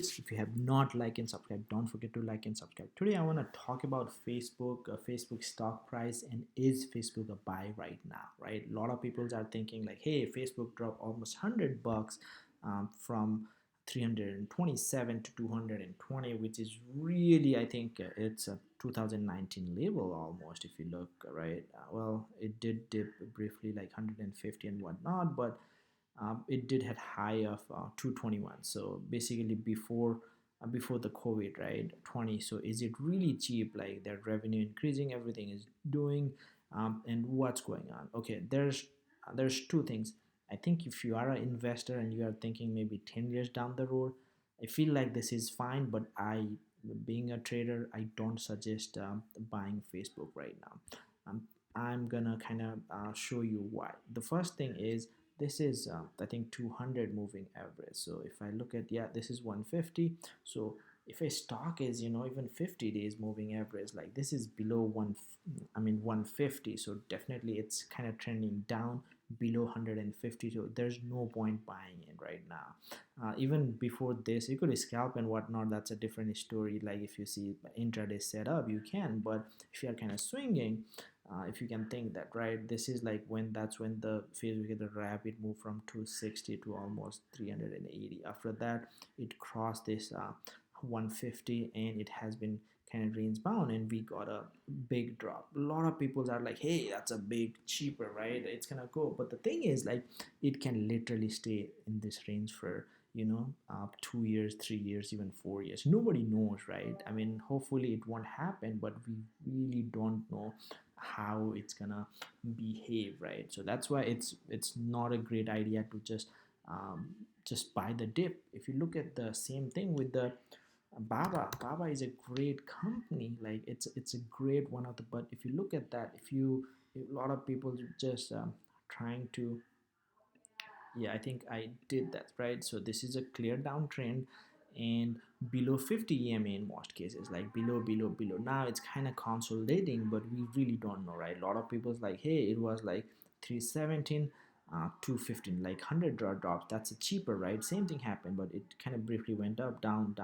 If you have not liked and subscribed, don't forget to like and subscribe. Today I want to talk about Facebook stock price, and is Facebook a buy right now, right? A lot of people are thinking like, hey, Facebook dropped almost $100 from 327 to 220, which is really, I think it's a 2019 level almost. If you look, right, well, it did dip briefly like 150 and whatnot, but it did had high of 221. So basically before the COVID, right, 20. So is it really cheap? Like their revenue increasing, everything is doing, and what's going on? Okay, there's two things. I think if you are an investor and you are thinking maybe 10 years down the road, I feel like this is fine, but being a trader, I don't suggest buying Facebook right now. I'm gonna kind of show you why. The first thing is, this is I think 200 moving average. So if I look at, yeah, this is 150. So if a stock is, even 50 days moving average, like this is below 150, so definitely it's kind of trending down below 150. So there's no point buying it right now. Even before this, you could scalp and whatnot, that's a different story. Like if you see intraday setup, you can, but if you are kind of swinging, if you can think that, right, this is like that's when the Facebook get a rapid move from 260 to almost 380. After that, it crossed this 150, and it has been kind of range bound, and we got a big drop. A lot of people are like, hey, that's a big cheaper, right, it's gonna go. But the thing is, like, it can literally stay in this range for 2 years, 3 years, even 4 years. Nobody knows, right? I mean, hopefully it won't happen, but we really don't know how it's gonna behave, right? So that's why it's not a great idea to just buy the dip. If you look at the same thing with the Baba is a great company. Like it's a great one of the. But if you look at that, a lot of people just trying to, yeah, I think I did that, right? So this is a clear downtrend, and below 50 EMA in most cases, like below. Now it's kind of consolidating, but we really don't know, right? A lot of people's like, hey, it was like 317, 215, like 100 drops. That's a cheaper, right? Same thing happened, but it kind of briefly went up, down,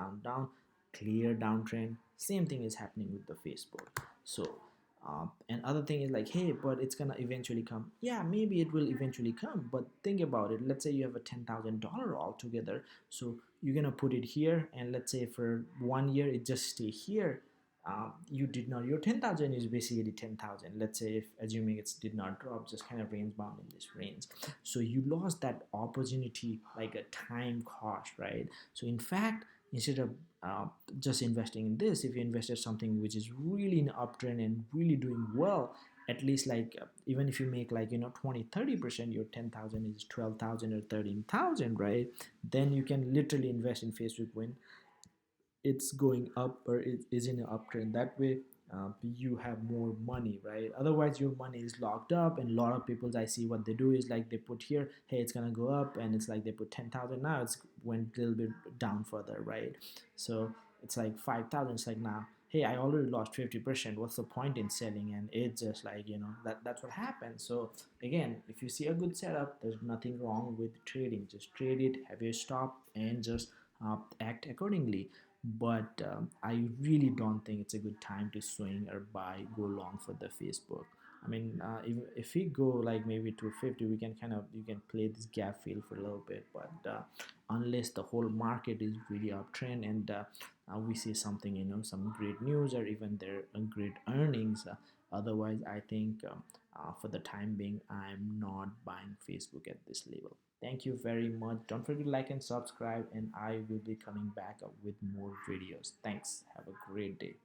clear downtrend. Same thing is happening with the Facebook. So and other thing is like, hey, but it's gonna eventually come. Yeah, maybe it will eventually come, but think about it. Let's say you have a $10,000 altogether, so you're gonna put it here, and let's say for 1 year it just stay here. You did not, your 10,000 is basically 10,000. Let's say, if assuming it did not drop, just kind of range bound in this range, so you lost that opportunity, like a time cost, right? So in fact, instead of just investing in this, if you invested something which is really in uptrend and really doing well, at least like even if you make like 20-30%, your 10,000 is 12,000 or 13,000, right? Then you can literally invest in Facebook when it's going up or it is in an uptrend. That way you have more money, right? Otherwise your money is locked up, and a lot of people I see what they do is like they put here, hey, it's gonna go up, and it's like they put 10,000, now it's went a little bit down further, right? So it's like 5,000, it's like, now, hey, I already lost 50%, what's the point in selling? And it's just like, that's what happens. So again, if you see a good setup, there's nothing wrong with trading. Just trade it, have your stop, and just act accordingly. But I really don't think it's a good time to swing or buy, go long for the Facebook. I mean, if we go like maybe to 50, we can kind of, you can play this gap fill for a little bit, but unless the whole market is really uptrend, and we see something, some great news, or even their great earnings, otherwise I think for the time being, I'm not buying Facebook at this level. Thank you very much. Don't forget to like and subscribe, and I will be coming back up with more videos. Thanks. Have a great day.